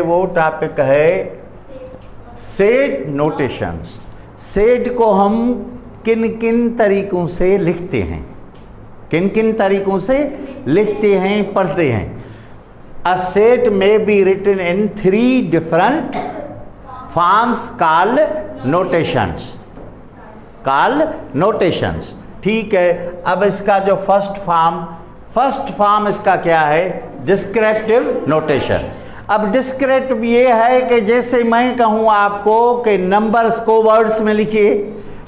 वो टॉपिक है set notations. Set को हम किन किन तरीकों से लिखते हैं, किन किन तरीकों से लिखते हैं, पढ़ते हैं। A set may be written in 3 different forms called notations, called notations. ठीक है, अब इसका जो फर्स्ट फॉर्म इसका क्या है? Descriptive notation. अब डिस्क्रिप्टिव ये है कि जैसे मैं कहूँ आपको कि नंबर्स को वर्ड्स में लिखिए,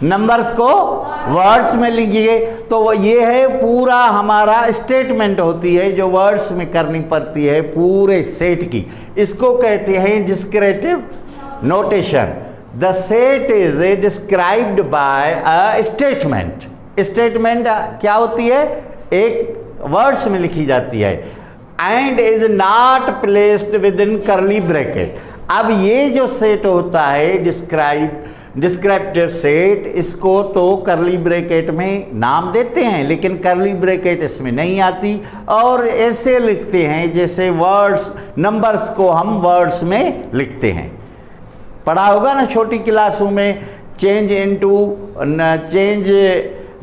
नंबर्स को वर्ड्स में लिखिए, तो ये है पूरा हमारा स्टेटमेंट होती है जो वर्ड्स में करनी पड़ती है पूरे सेट की। इसको कहते हैं descriptive notation. The set is described bye a statement. Statement क्या होती है? एक वर्ड्स में लिखी जाती है। And is not placed with in करली ब्रैकेट। अब ये जो सेट होता है डिस्क्रिप्टिव सेट, इसको तो करली ब्रैकेट में नाम देते हैं, लेकिन करली ब्रैकेट इसमें नहीं आती और ऐसे लिखते हैं जैसे वर्ड्स, नंबर्स को हम वर्ड्स में लिखते हैं। पढ़ा होगा ना छोटी क्लासों में, change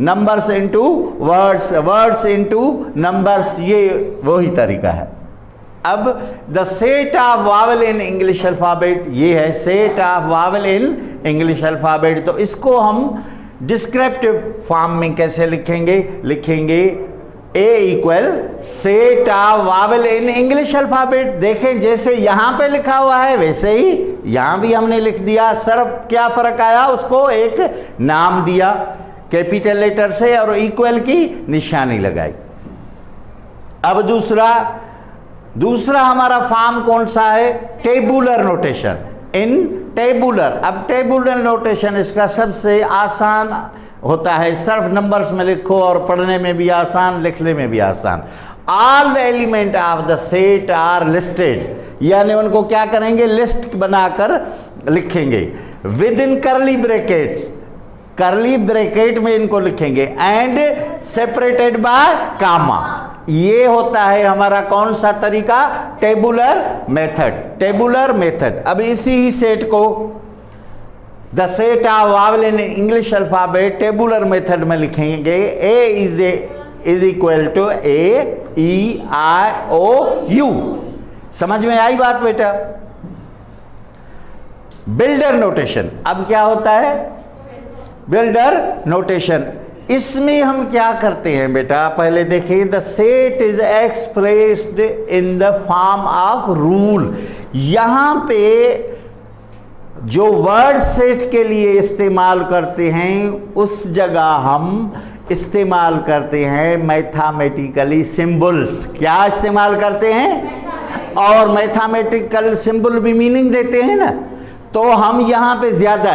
numbers into words, words into numbers, ये वही तरीका है। अब the set of vowel in English alphabet, ये है set of vowel in English alphabet. तो इसको हम डिस्क्रिप्टिव फॉर्म में कैसे लिखेंगे A equal set of vowel in English alphabet. देखें जैसे यहाँ पे लिखा हुआ है वैसे ही यहाँ भी हमने लिख दिया, सिर्फ क्या फर्क आया, उसको एक नाम दिया कैपिटल लेटर से और इक्वल की निशानी लगाई। अब दूसरा हमारा फॉर्म कौन सा है? Tabular notation. इन टेबुलर, अब टेबुलर नोटेशन इसका सबसे आसान होता है, सिर्फ नंबर्स में लिखो और पढ़ने में भी आसान, लिखने में भी आसान। All the element of the set are listed, यानी उनको क्या करेंगे? लिस्ट बनाकर लिखेंगे। विद इन करली ब्रैकेट, करली ब्रैकेट में इनको लिखेंगे। And separated by comma. ये होता है हमारा कौन सा तरीका? Tabular method, tabular method. अब इसी ही सेट को the set of vowel in English alphabet tabular method में लिखेंगे। A is equal to A E I O U. समझ में आई बात बेटा? बिल्डर नोटेशन, अब क्या होता है? Builder notation. इसमें हम क्या करते हैं बेटा? पहले देखिए, the set is expressed in the form of rule. यहां पे जो वर्ड सेट के लिए इस्तेमाल करते हैं उस जगह हम इस्तेमाल करते हैं मैथमेटिकली सिंबल्स। क्या इस्तेमाल करते हैं? और मैथमेटिकल सिंबल भी मीनिंग देते हैं ना, तो हम यहाँ पे ज़्यादा,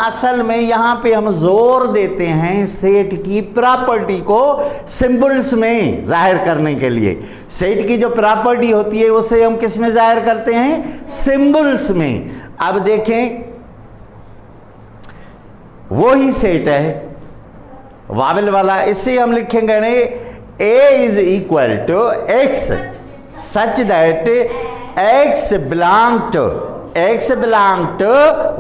असल में यहाँ पे हम जोर देते हैं सेट की प्रॉपर्टी को सिंबल्स में जाहिर करने के लिए। सेट की जो प्रॉपर्टी होती है उसे हम किस में जाहिर करते हैं? सिंबल्स में। अब देखें, वो ही सेट है वावल वाला, इससे हम लिखेंगे A is equal to x such that x belong to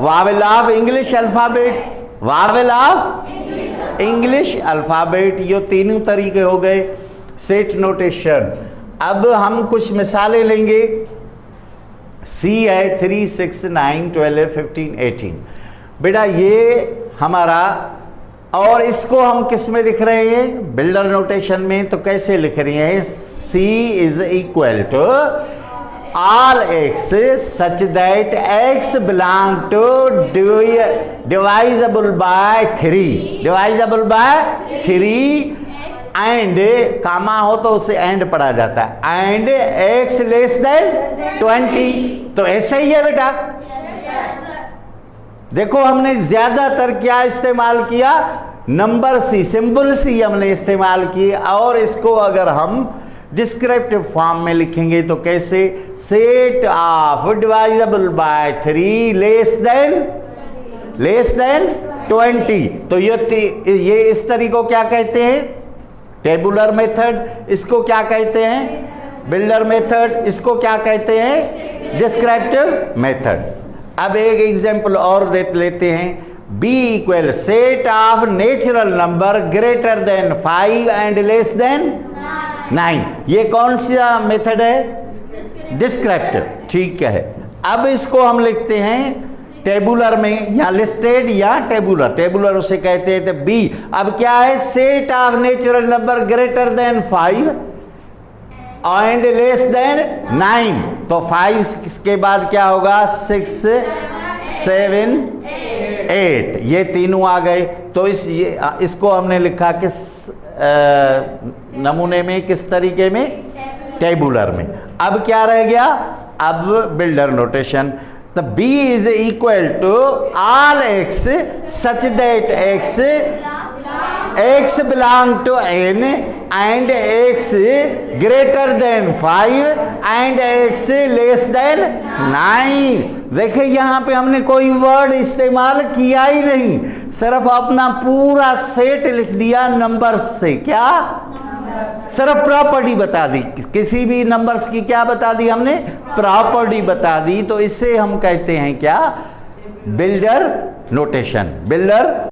vowel of English alphabet, vowel of English alphabet. ये तीनों तरीके हो गए सेट नोटेशन। अब हम कुछ मिसालें लेंगे। सी है 3, 6, 9, 12, 15, 18। बेटा ये हमारा, और इसको हम किस में लिख रहे हैं? बिल्डर नोटेशन में। तो कैसे लिख रहे हैं? C is equal to all x such that x belong to divisible by 3, divisible by 3। And comma हो तो उसे एंड पढ़ा जाता है। And x less than 20। तो ऐसे ही है बेटा। देखो हमने ज्यादातर क्या इस्तेमाल किया? नंबर सी, सिंबल सी हमने इस्तेमाल किए। और इसको अगर हम डिस्क्रिप्टिव फॉर्म में लिखेंगे तो कैसे? Set of divisible by 3 less than 20। तो ये इस तरीके को क्या कहते हैं? Tabular method. इसको क्या कहते हैं? Builder method. इसको क्या कहते हैं? Descriptive method. अब एक एग्जांपल और लेते हैं, B equal set of natural number greater than 5 and less than 9। ये कौन सा मेथड है? डिस्क्रिप्टिव। ठीक है, अब इसको हम लिखते हैं टेबुलर में, या लिस्टेड या टेबुलर। टेबुलर उसे कहते हैं। तो बी अब क्या है? Set of natural number greater than 5 and less than 9। तो 5 के बाद क्या होगा? 6 7 8, ये तीनों आ गए। तो इसको हमने लिखा किस नमूने में, किस तरीके में? टेबुलर में। अब क्या रह गया? अब बिल्डर नोटेशन। तो b is equal to all x such that x belong to n and x greater than 5 and x less than 9। देखिए यहाँ पे हमने कोई वर्ड इस्तेमाल किया ही नहीं, सिर्फ अपना पूरा सेट लिख दिया नंबर्स से। क्या? सिर्फ प्रॉपर्टी बता दी, किसी भी नंबर्स की क्या बता दी हमने? प्रॉपर्टी बता दी। तो इसे हम कहते हैं क्या? Builder notation. बिल्डर